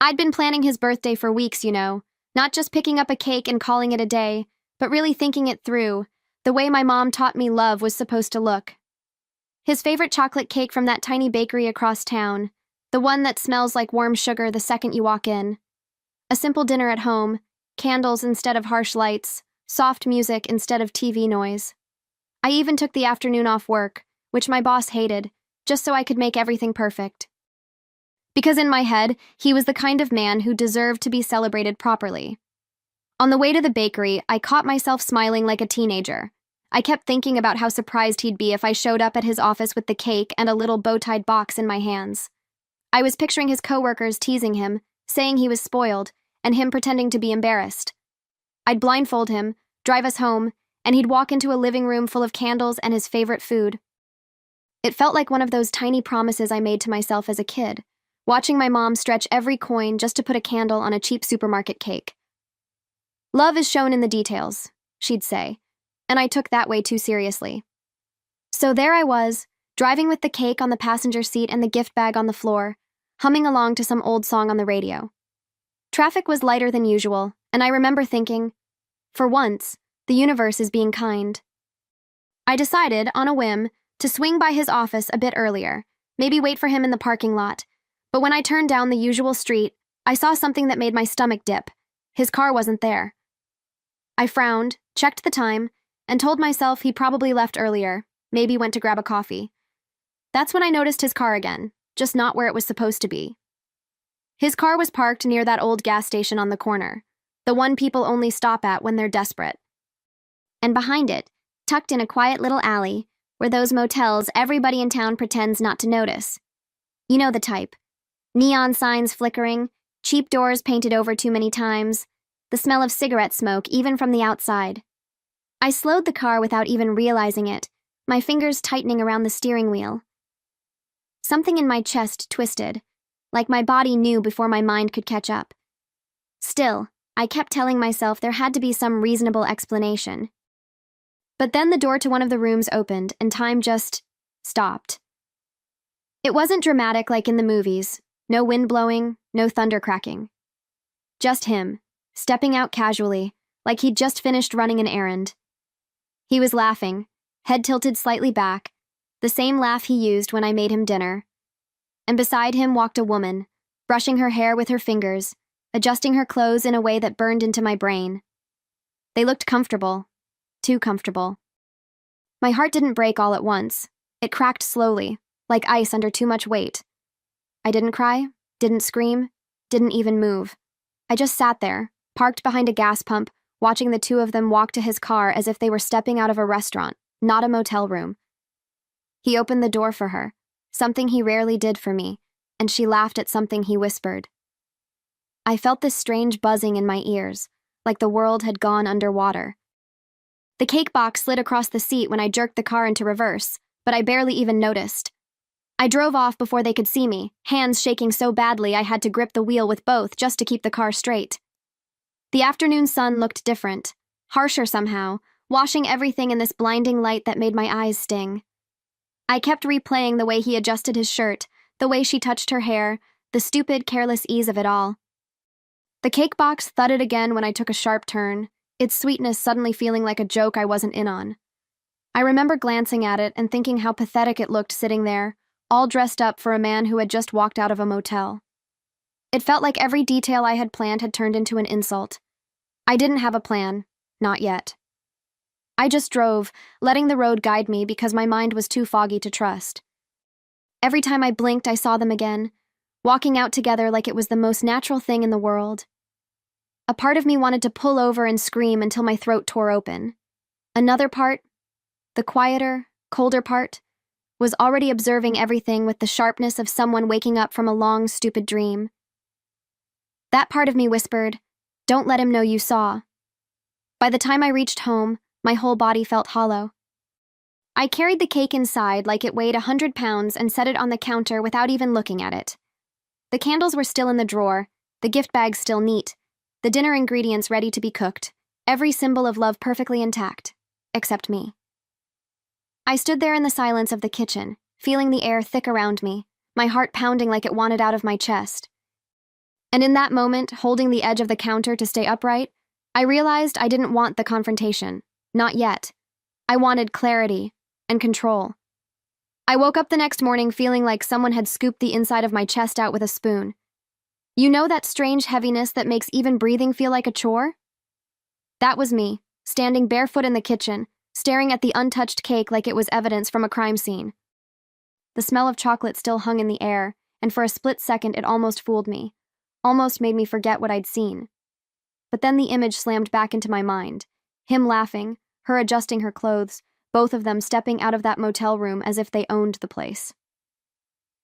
I'd been planning his birthday for weeks, not just picking up a cake and calling it a day, but really thinking it through, the way my mom taught me love was supposed to look. His favorite chocolate cake from that tiny bakery across town, the one that smells like warm sugar the second you walk in. A simple dinner at home, candles instead of harsh lights, soft music instead of TV noise. I even took the afternoon off work, which my boss hated, just so I could make everything perfect. Because in my head, he was the kind of man who deserved to be celebrated properly. On the way to the bakery, I caught myself smiling like a teenager. I kept thinking about how surprised he'd be if I showed up at his office with the cake and a little bow-tied box in my hands. I was picturing his coworkers teasing him, saying he was spoiled, and him pretending to be embarrassed. I'd blindfold him, drive us home, and he'd walk into a living room full of candles and his favorite food. It felt like one of those tiny promises I made to myself as a kid, watching my mom stretch every coin just to put a candle on a cheap supermarket cake. Love is shown in the details, she'd say, and I took that way too seriously. So there I was, driving with the cake on the passenger seat and the gift bag on the floor, humming along to some old song on the radio. Traffic was lighter than usual, and I remember thinking, for once, the universe is being kind. I decided, on a whim, to swing by his office a bit earlier, maybe wait for him in the parking lot. But when I turned down the usual street, I saw something that made my stomach dip. His car wasn't there. I frowned, checked the time, and told myself he probably left earlier, maybe went to grab a coffee. That's when I noticed his car again, just not where it was supposed to be. His car was parked near that old gas station on the corner, the one people only stop at when they're desperate. And behind it, tucked in a quiet little alley, were those motels everybody in town pretends not to notice. You know the type. Neon signs flickering, cheap doors painted over too many times, the smell of cigarette smoke even from the outside. I slowed the car without even realizing it, my fingers tightening around the steering wheel. Something in my chest twisted, like my body knew before my mind could catch up. Still, I kept telling myself there had to be some reasonable explanation. But then the door to one of the rooms opened and time just stopped. It wasn't dramatic like in the movies. No wind blowing, no thunder cracking. Just him, stepping out casually, like he'd just finished running an errand. He was laughing, head tilted slightly back, the same laugh he used when I made him dinner. And beside him walked a woman, brushing her hair with her fingers, adjusting her clothes in a way that burned into my brain. They looked comfortable, too comfortable. My heart didn't break all at once. It cracked slowly, like ice under too much weight. I didn't cry, didn't scream, didn't even move. I just sat there, parked behind a gas pump, watching the two of them walk to his car as if they were stepping out of a restaurant, not a motel room. He opened the door for her, something he rarely did for me, and she laughed at something he whispered. I felt this strange buzzing in my ears, like the world had gone underwater. The cake box slid across the seat when I jerked the car into reverse, but I barely even noticed. I drove off before they could see me, hands shaking so badly I had to grip the wheel with both just to keep the car straight. The afternoon sun looked different, harsher somehow, washing everything in this blinding light that made my eyes sting. I kept replaying the way he adjusted his shirt, the way she touched her hair, the stupid, careless ease of it all. The cake box thudded again when I took a sharp turn, its sweetness suddenly feeling like a joke I wasn't in on. I remember glancing at it and thinking how pathetic it looked sitting there, all dressed up for a man who had just walked out of a motel. It felt like every detail I had planned had turned into an insult. I didn't have a plan, not yet. I just drove, letting the road guide me because my mind was too foggy to trust. Every time I blinked, I saw them again, walking out together like it was the most natural thing in the world. A part of me wanted to pull over and scream until my throat tore open. Another part, the quieter, colder part, was already observing everything with the sharpness of someone waking up from a long, stupid dream. That part of me whispered, "Don't let him know you saw." By the time I reached home, my whole body felt hollow. I carried the cake inside like it weighed 100 pounds and set it on the counter without even looking at it. The candles were still in the drawer, the gift bag still neat, the dinner ingredients ready to be cooked, every symbol of love perfectly intact, except me. I stood there in the silence of the kitchen, feeling the air thick around me, my heart pounding like it wanted out of my chest. And in that moment, holding the edge of the counter to stay upright, I realized I didn't want the confrontation. Not yet. I wanted clarity and control. I woke up the next morning feeling like someone had scooped the inside of my chest out with a spoon. You know that strange heaviness that makes even breathing feel like a chore? That was me, standing barefoot in the kitchen, staring at the untouched cake like it was evidence from a crime scene. The smell of chocolate still hung in the air, and for a split second it almost fooled me, almost made me forget what I'd seen. But then the image slammed back into my mind. Him laughing, her adjusting her clothes, both of them stepping out of that motel room as if they owned the place.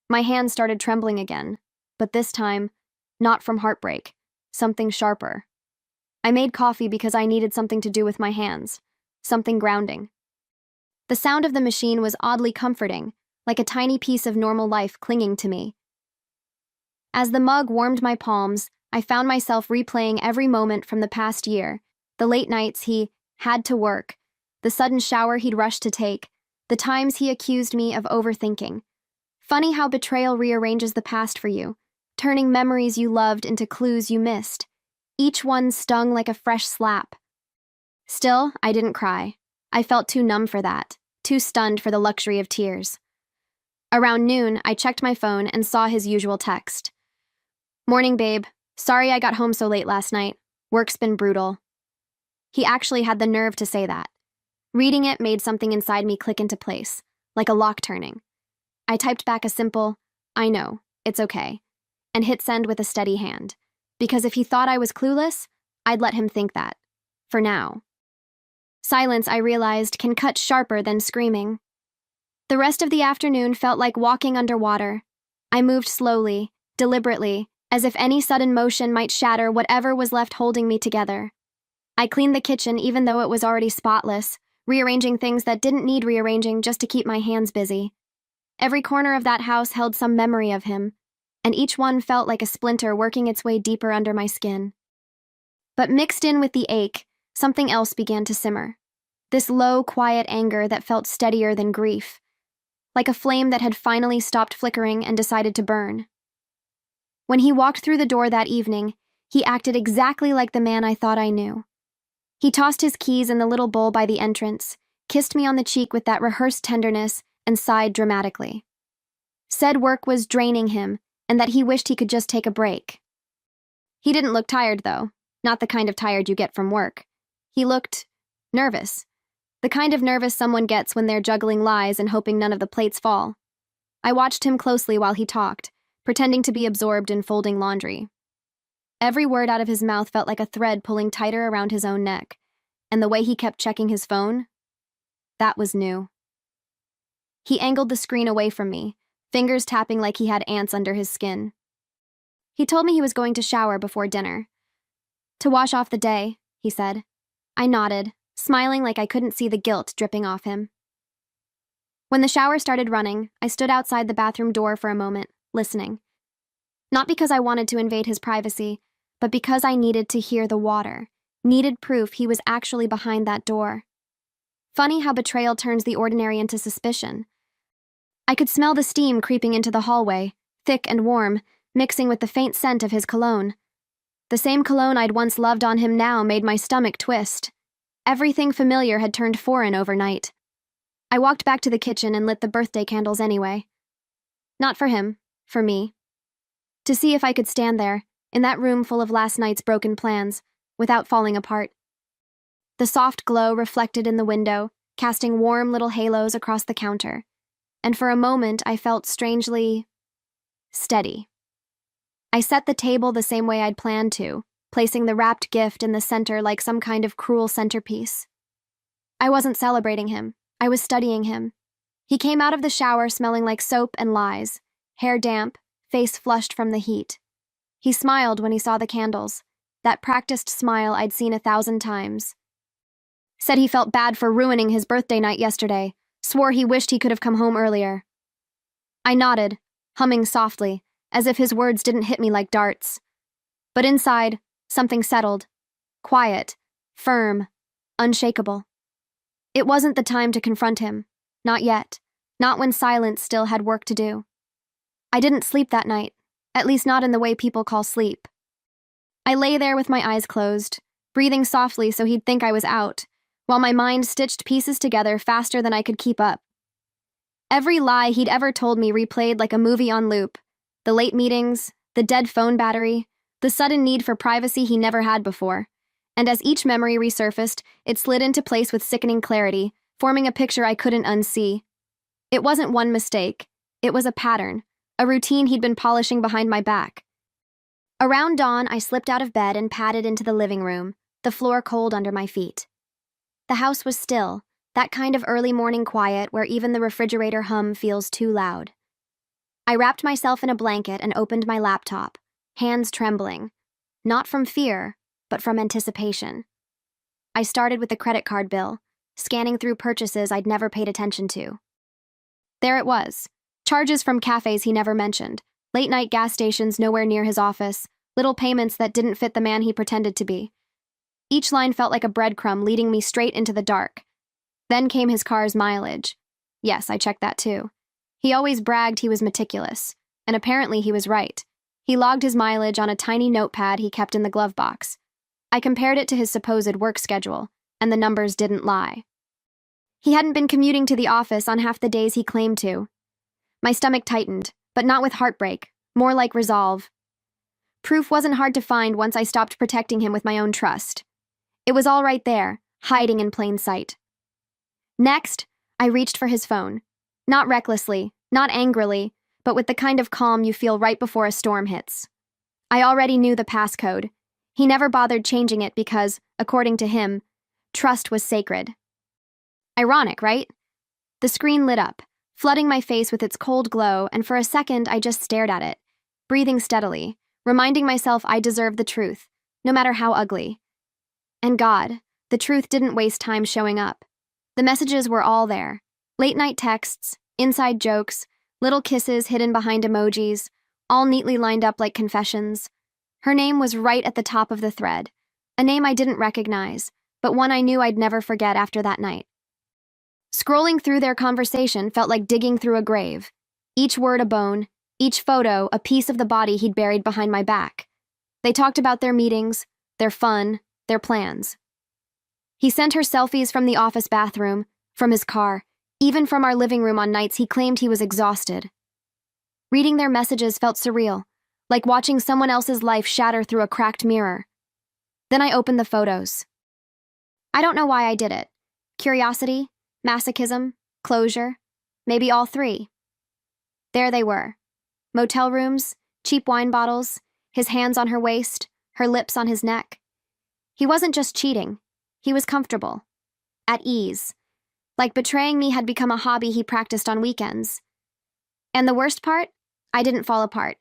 My hands started trembling again, but this time, not from heartbreak, something sharper. I made coffee because I needed something to do with my hands, something grounding. The sound of the machine was oddly comforting, like a tiny piece of normal life clinging to me. As the mug warmed my palms, I found myself replaying every moment from the past year, the late nights he had to work, the sudden shower he'd rushed to take, the times he accused me of overthinking. Funny how betrayal rearranges the past for you, turning memories you loved into clues you missed. Each one stung like a fresh slap. Still, I didn't cry. I felt too numb for that, too stunned for the luxury of tears. Around noon, I checked my phone and saw his usual text. "Morning, babe. Sorry I got home so late last night. Work's been brutal." He actually had the nerve to say that. Reading it made something inside me click into place, like a lock turning. I typed back a simple, "I know, it's okay," and hit send with a steady hand. Because if he thought I was clueless, I'd let him think that. For now. Silence, I realized, can cut sharper than screaming. The rest of the afternoon felt like walking underwater. I moved slowly, deliberately, as if any sudden motion might shatter whatever was left holding me together. I cleaned the kitchen even though it was already spotless, rearranging things that didn't need rearranging just to keep my hands busy. Every corner of that house held some memory of him, and each one felt like a splinter working its way deeper under my skin. But mixed in with the ache, something else began to simmer. This low, quiet anger that felt steadier than grief, like a flame that had finally stopped flickering and decided to burn. When he walked through the door that evening, he acted exactly like the man I thought I knew. He tossed his keys in the little bowl by the entrance, kissed me on the cheek with that rehearsed tenderness, and sighed dramatically. Said work was draining him, and that he wished he could just take a break. He didn't look tired, though, not the kind of tired you get from work. He looked nervous, the kind of nervous someone gets when they're juggling lies and hoping none of the plates fall. I watched him closely while he talked, pretending to be absorbed in folding laundry. Every word out of his mouth felt like a thread pulling tighter around his own neck, and the way he kept checking his phone, that was new. He angled the screen away from me, fingers tapping like he had ants under his skin. He told me he was going to shower before dinner. "To wash off the day," he said. I nodded, smiling like I couldn't see the guilt dripping off him. When the shower started running, I stood outside the bathroom door for a moment, listening. Not because I wanted to invade his privacy, but because I needed to hear the water, needed proof he was actually behind that door. Funny how betrayal turns the ordinary into suspicion. I could smell the steam creeping into the hallway, thick and warm, mixing with the faint scent of his cologne. The same cologne I'd once loved on him now made my stomach twist. Everything familiar had turned foreign overnight. I walked back to the kitchen and lit the birthday candles anyway. Not for him, for me. To see if I could stand there, in that room full of last night's broken plans, without falling apart. The soft glow reflected in the window, casting warm little halos across the counter. And for a moment I felt strangely steady. I set the table the same way I'd planned to, placing the wrapped gift in the center like some kind of cruel centerpiece. I wasn't celebrating him. I was studying him. He came out of the shower smelling like soap and lies, hair damp, face flushed from the heat. He smiled when he saw the candles, that practiced smile I'd seen 1,000 times. Said he felt bad for ruining his birthday night yesterday, swore he wished he could have come home earlier. I nodded, humming softly, as if his words didn't hit me like darts. But inside, something settled. Quiet, firm, unshakable. It wasn't the time to confront him. Not yet. Not when silence still had work to do. I didn't sleep that night, at least not in the way people call sleep. I lay there with my eyes closed, breathing softly so he'd think I was out, while my mind stitched pieces together faster than I could keep up. Every lie he'd ever told me replayed like a movie on loop. The late meetings, the dead phone battery, the sudden need for privacy he never had before. And as each memory resurfaced, it slid into place with sickening clarity, forming a picture I couldn't unsee. It wasn't one mistake. It was a pattern, a routine he'd been polishing behind my back. Around dawn, I slipped out of bed and padded into the living room, the floor cold under my feet. The house was still, that kind of early morning quiet where even the refrigerator hum feels too loud. I wrapped myself in a blanket and opened my laptop, hands trembling, not from fear, but from anticipation. I started with the credit card bill, scanning through purchases I'd never paid attention to. There it was, charges from cafes he never mentioned, late-night gas stations nowhere near his office, little payments that didn't fit the man he pretended to be. Each line felt like a breadcrumb leading me straight into the dark. Then came his car's mileage. Yes, I checked that too. He always bragged he was meticulous, and apparently he was right. He logged his mileage on a tiny notepad he kept in the glove box. I compared it to his supposed work schedule, and the numbers didn't lie. He hadn't been commuting to the office on half the days he claimed to. My stomach tightened, but not with heartbreak, more like resolve. Proof wasn't hard to find once I stopped protecting him with my own trust. It was all right there, hiding in plain sight. Next, I reached for his phone. Not recklessly, not angrily, but with the kind of calm you feel right before a storm hits. I already knew the passcode. He never bothered changing it because, according to him, trust was sacred. Ironic, right? The screen lit up, flooding my face with its cold glow, and for a second I just stared at it, breathing steadily, reminding myself I deserved the truth, no matter how ugly. And God, the truth didn't waste time showing up. The messages were all there. Late-night texts, inside jokes, little kisses hidden behind emojis, all neatly lined up like confessions. Her name was right at the top of the thread, a name I didn't recognize, but one I knew I'd never forget after that night. Scrolling through their conversation felt like digging through a grave. Each word a bone, each photo a piece of the body he'd buried behind my back. They talked about their meetings, their fun, their plans. He sent her selfies from the office bathroom, from his car, even from our living room on nights he claimed he was exhausted. Reading their messages felt surreal, like watching someone else's life shatter through a cracked mirror. Then I opened the photos. I don't know why I did it. Curiosity, masochism, closure, maybe all three. There they were. Motel rooms, cheap wine bottles, his hands on her waist, her lips on his neck. He wasn't just cheating. He was comfortable. At ease. Like betraying me had become a hobby he practiced on weekends. And the worst part? I didn't fall apart.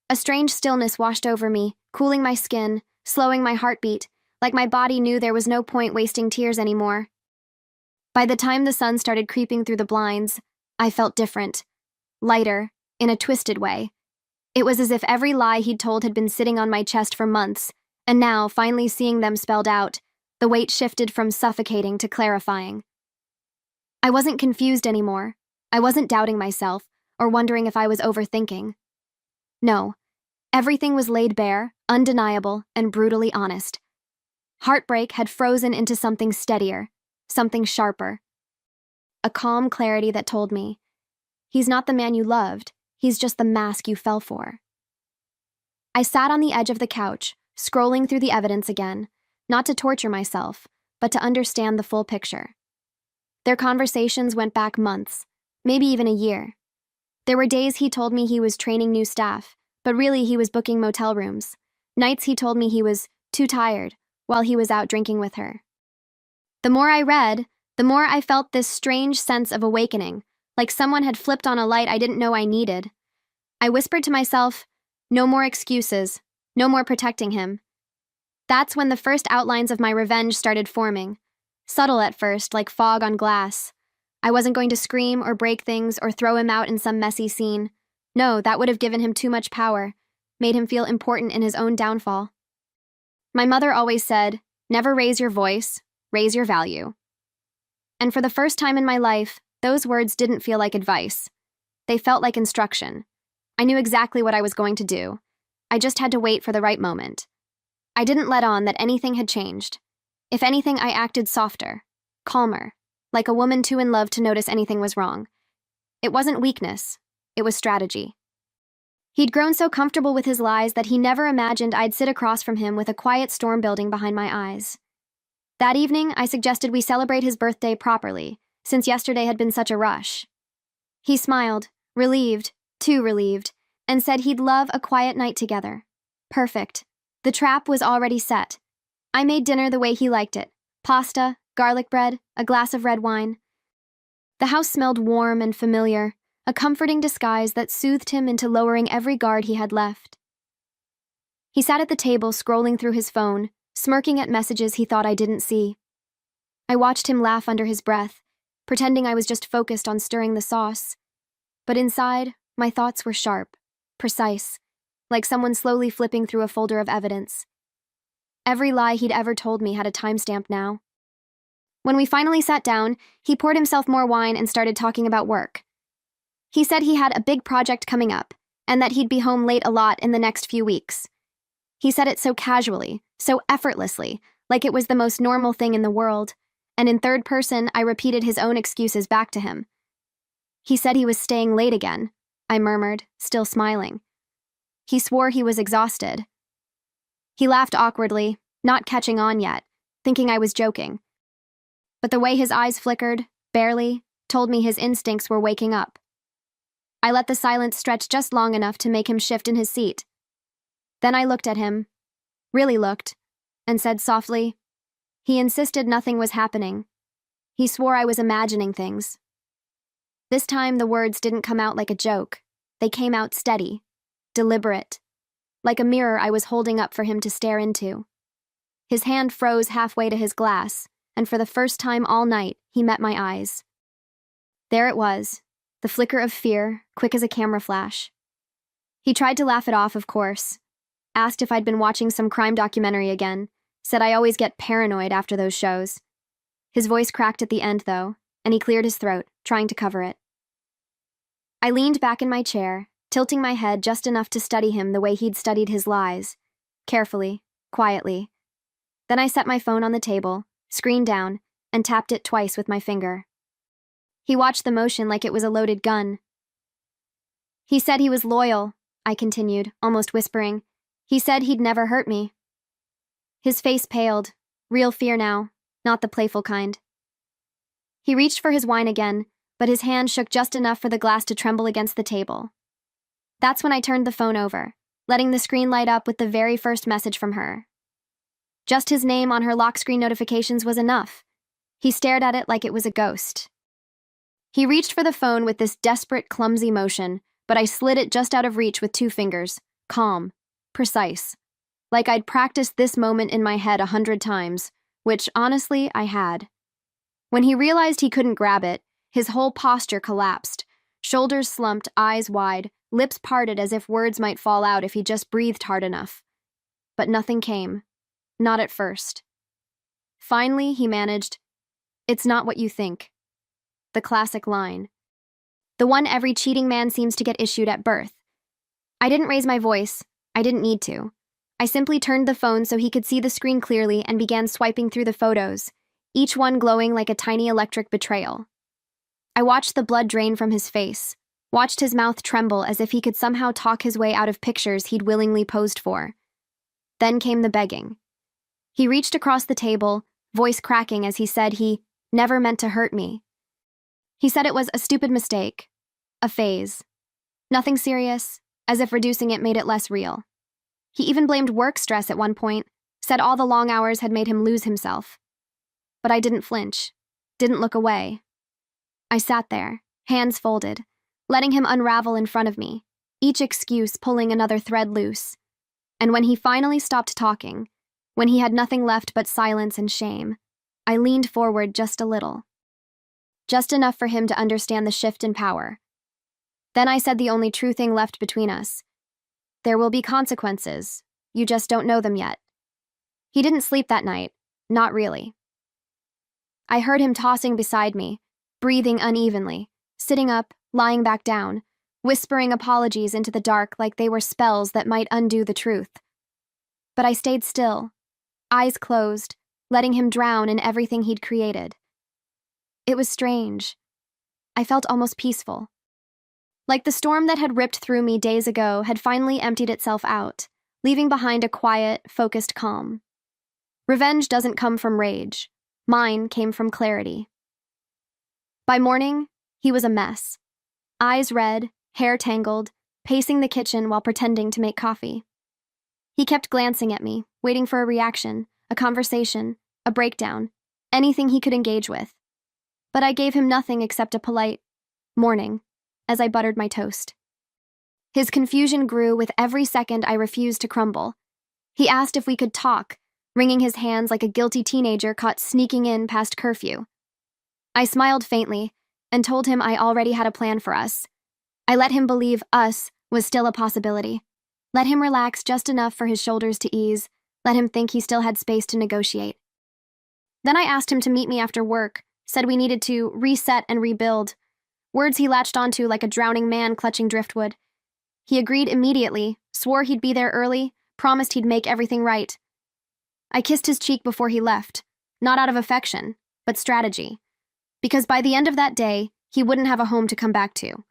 A strange stillness washed over me, cooling my skin, slowing my heartbeat, like my body knew there was no point wasting tears anymore. By the time the sun started creeping through the blinds, I felt different. Lighter, in a twisted way. It was as if every lie he'd told had been sitting on my chest for months, and now, finally seeing them spelled out, the weight shifted from suffocating to clarifying. I wasn't confused anymore. I wasn't doubting myself, or wondering if I was overthinking. No, everything was laid bare, undeniable, and brutally honest. Heartbreak had frozen into something steadier, something sharper. A calm clarity that told me, he's not the man you loved, he's just the mask you fell for. I sat on the edge of the couch, scrolling through the evidence again, not to torture myself, but to understand the full picture. Their conversations went back months, maybe even a year. There were days he told me he was training new staff, but really he was booking motel rooms. Nights he told me he was too tired, while he was out drinking with her. The more I read, the more I felt this strange sense of awakening, like someone had flipped on a light I didn't know I needed. I whispered to myself, no more excuses, no more protecting him. That's when the first outlines of my revenge started forming. Subtle at first, like fog on glass. I wasn't going to scream or break things or throw him out in some messy scene. No, that would have given him too much power, made him feel important in his own downfall. My mother always said, never raise your voice, raise your value. And for the first time in my life, those words didn't feel like advice. They felt like instruction. I knew exactly what I was going to do. I just had to wait for the right moment. I didn't let on that anything had changed. If anything, I acted softer, calmer, like a woman too in love to notice anything was wrong. It wasn't weakness, it was strategy. He'd grown so comfortable with his lies that he never imagined I'd sit across from him with a quiet storm building behind my eyes. That evening, I suggested we celebrate his birthday properly, since yesterday had been such a rush. He smiled, relieved, too relieved, and said he'd love a quiet night together. Perfect. The trap was already set. I made dinner the way he liked it: pasta, garlic bread, a glass of red wine. The house smelled warm and familiar, a comforting disguise that soothed him into lowering every guard he had left. He sat at the table scrolling through his phone, smirking at messages he thought I didn't see. I watched him laugh under his breath, pretending I was just focused on stirring the sauce. But inside, my thoughts were sharp, precise, like someone slowly flipping through a folder of evidence. Every lie he'd ever told me had a timestamp now. When we finally sat down, he poured himself more wine and started talking about work. He said he had a big project coming up, and that he'd be home late a lot in the next few weeks. He said it so casually, so effortlessly, like it was the most normal thing in the world, and in third person, I repeated his own excuses back to him. He said he was staying late again, I murmured, still smiling. He swore he was exhausted. He laughed awkwardly, not catching on yet, thinking I was joking. But the way his eyes flickered, barely, told me his instincts were waking up. I let the silence stretch just long enough to make him shift in his seat. Then I looked at him, really looked, and said softly, "He insisted nothing was happening. He swore I was imagining things." This time the words didn't come out like a joke. They came out steady, deliberate, like a mirror I was holding up for him to stare into. His hand froze halfway to his glass, and for the first time all night, he met my eyes. There it was, the flicker of fear, quick as a camera flash. He tried to laugh it off, of course, asked if I'd been watching some crime documentary again, said I always get paranoid after those shows. His voice cracked at the end, though, and he cleared his throat, trying to cover it. I leaned back in my chair, tilting my head just enough to study him the way he'd studied his lies, carefully, quietly. Then I set my phone on the table, screen down, and tapped it twice with my finger. He watched the motion like it was a loaded gun. He said he was loyal, I continued, almost whispering. He said he'd never hurt me. His face paled, real fear now, not the playful kind. He reached for his wine again, but his hand shook just enough for the glass to tremble against the table. That's when I turned the phone over, letting the screen light up with the very first message from her. Just his name on her lock screen notifications was enough. He stared at it like it was a ghost. He reached for the phone with this desperate, clumsy motion, but I slid it just out of reach with 2 fingers, calm, precise, like I'd practiced this moment in my head 100 times, which, honestly, I had. When he realized he couldn't grab it, his whole posture collapsed, shoulders slumped, eyes wide, lips parted as if words might fall out if he just breathed hard enough. But nothing came. Not at first. Finally, he managed, "It's not what you think." The classic line. The one every cheating man seems to get issued at birth. I didn't raise my voice. I didn't need to. I simply turned the phone so he could see the screen clearly and began swiping through the photos, each one glowing like a tiny electric betrayal. I watched the blood drain from his face, watched his mouth tremble as if he could somehow talk his way out of pictures he'd willingly posed for. Then came the begging. He reached across the table, voice cracking as he said he never meant to hurt me. He said it was a stupid mistake, a phase. Nothing serious, as if reducing it made it less real. He even blamed work stress at one point, said all the long hours had made him lose himself. But I didn't flinch, didn't look away. I sat there, hands folded, letting him unravel in front of me, each excuse pulling another thread loose. And when he finally stopped talking, when he had nothing left but silence and shame, I leaned forward just a little. Just enough for him to understand the shift in power. Then I said the only true thing left between us. There will be consequences. You just don't know them yet. He didn't sleep that night. Not really. I heard him tossing beside me, breathing unevenly, sitting up, lying back down, whispering apologies into the dark like they were spells that might undo the truth. but I stayed still, eyes closed, letting him drown in everything he'd created. It was strange. I felt almost peaceful. Like the storm that had ripped through me days ago had finally emptied itself out, leaving behind a quiet, focused calm. Revenge doesn't come from rage. Mine came from clarity. By morning, he was a mess. Eyes red, hair tangled, pacing the kitchen while pretending to make coffee. He kept glancing at me, waiting for a reaction, a conversation, a breakdown, anything he could engage with. But I gave him nothing except a polite morning as I buttered my toast. His confusion grew with every second I refused to crumble. He asked if we could talk, wringing his hands like a guilty teenager caught sneaking in past curfew. I smiled faintly and told him I already had a plan for us. I let him believe us was still a possibility. Let him relax just enough for his shoulders to ease, let him think he still had space to negotiate. Then I asked him to meet me after work, said we needed to reset and rebuild. Words he latched onto like a drowning man clutching driftwood. He agreed immediately, swore he'd be there early, promised he'd make everything right. I kissed his cheek before he left, not out of affection, but strategy. Because by the end of that day, he wouldn't have a home to come back to.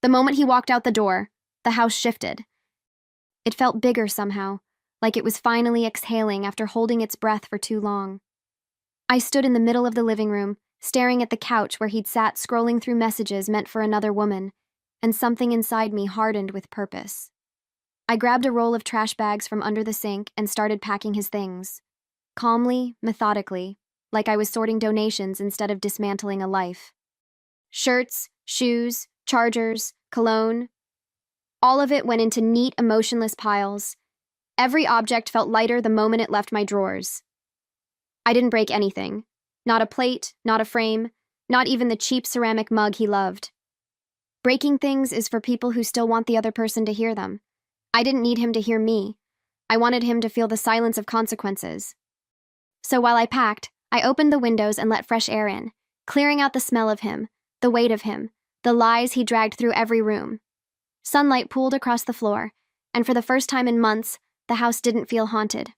The moment he walked out the door, the house shifted. It felt bigger somehow, like it was finally exhaling after holding its breath for too long. I stood in the middle of the living room, staring at the couch where he'd sat scrolling through messages meant for another woman, and something inside me hardened with purpose. I grabbed a roll of trash bags from under the sink and started packing his things. Calmly, methodically, like I was sorting donations instead of dismantling a life. Shirts, shoes, chargers, cologne. All of it went into neat, emotionless piles. Every object felt lighter the moment it left my drawers. I didn't break anything. Not a plate, not a frame, not even the cheap ceramic mug he loved. Breaking things is for people who still want the other person to hear them. I didn't need him to hear me. I wanted him to feel the silence of consequences. So while I packed, I opened the windows and let fresh air in, clearing out the smell of him, the weight of him, the lies he dragged through every room. Sunlight pooled across the floor, and for the first time in months, the house didn't feel haunted.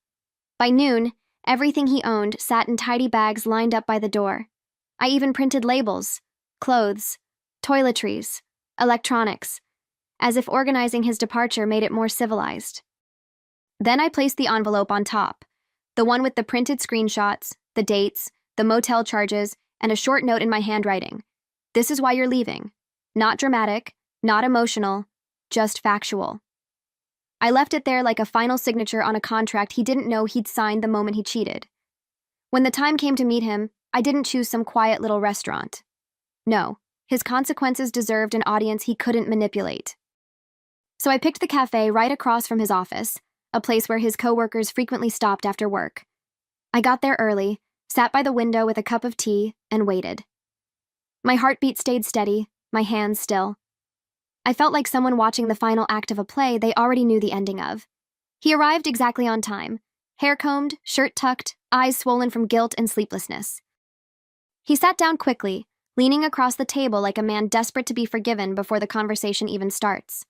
By noon, everything he owned sat in tidy bags lined up by the door. I even printed labels, clothes, toiletries, electronics, as if organizing his departure made it more civilized. Then I placed the envelope on top, the one with the printed screenshots, the dates, the motel charges, and a short note in my handwriting. This is why you're leaving. Not dramatic, not emotional, just factual. I left it there like a final signature on a contract he didn't know he'd signed the moment he cheated. When the time came to meet him, I didn't choose some quiet little restaurant. No, his consequences deserved an audience he couldn't manipulate. So I picked the cafe right across from his office, a place where his coworkers frequently stopped after work. I got there early, sat by the window with a cup of tea, and waited. My heartbeat stayed steady, my hands still. I felt like someone watching the final act of a play they already knew the ending of. He arrived exactly on time, hair combed, shirt tucked, eyes swollen from guilt and sleeplessness. He sat down quickly, leaning across the table like a man desperate to be forgiven before the conversation even starts.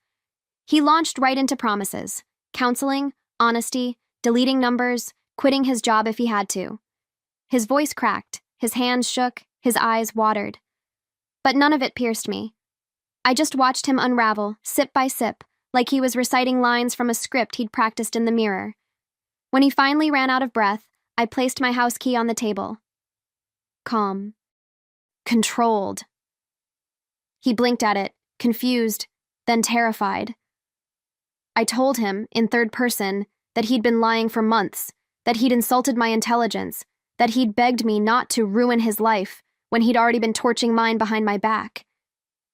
He launched right into promises, counseling, honesty, deleting numbers, quitting his job if he had to. His voice cracked, his hands shook, his eyes watered. But none of it pierced me. I just watched him unravel, sip by sip, like he was reciting lines from a script he'd practiced in the mirror. When he finally ran out of breath, I placed my house key on the table. Calm. Controlled. He blinked at it, confused, then terrified. I told him, in third person, that he'd been lying for months, that he'd insulted my intelligence, that he'd begged me not to ruin his life when he'd already been torching mine behind my back.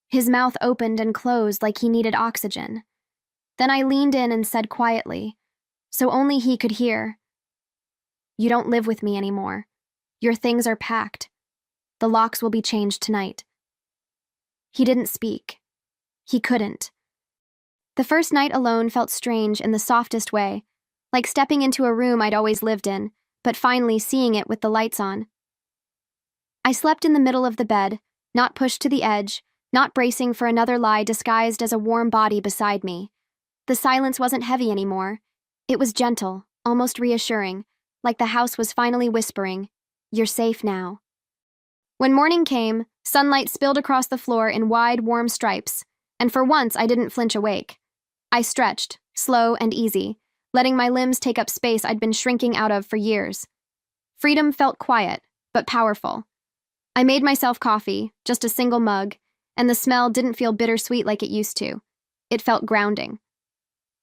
His mouth opened and closed like he needed oxygen. Then I leaned in and said quietly, so only he could hear, "You don't live with me anymore. Your things are packed. The locks will be changed tonight." He didn't speak. He couldn't. The first night alone felt strange in the softest way, like stepping into a room I'd always lived in, but finally seeing it with the lights on. I slept in the middle of the bed, not pushed to the edge, not bracing for another lie disguised as a warm body beside me. The silence wasn't heavy anymore. It was gentle, almost reassuring, like the house was finally whispering, "You're safe now." When morning came, sunlight spilled across the floor in wide, warm stripes, and for once I didn't flinch awake. I stretched, slow and easy, letting my limbs take up space I'd been shrinking out of for years. Freedom felt quiet, but powerful. I made myself coffee, just a single mug, and the smell didn't feel bittersweet like it used to. It felt grounding.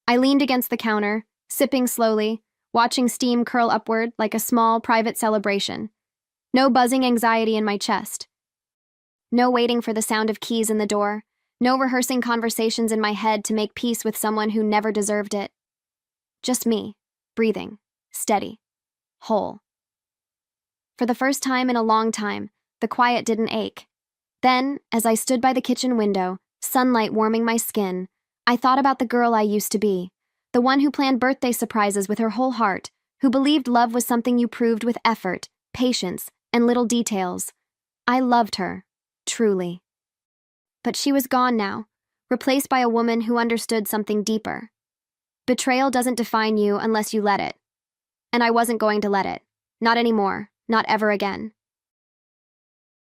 I leaned against the counter, sipping slowly, watching steam curl upward like a small, private celebration. No buzzing anxiety in my chest. No waiting for the sound of keys in the door. No rehearsing conversations in my head to make peace with someone who never deserved it. Just me, breathing, steady, whole. For the first time in a long time, the quiet didn't ache. Then, as I stood by the kitchen window, sunlight warming my skin, I thought about the girl I used to be, the one who planned birthday surprises with her whole heart, who believed love was something you proved with effort, patience, and little details. I loved her, truly. But she was gone now, replaced by a woman who understood something deeper. Betrayal doesn't define you unless you let it. And I wasn't going to let it. Not anymore, not ever again.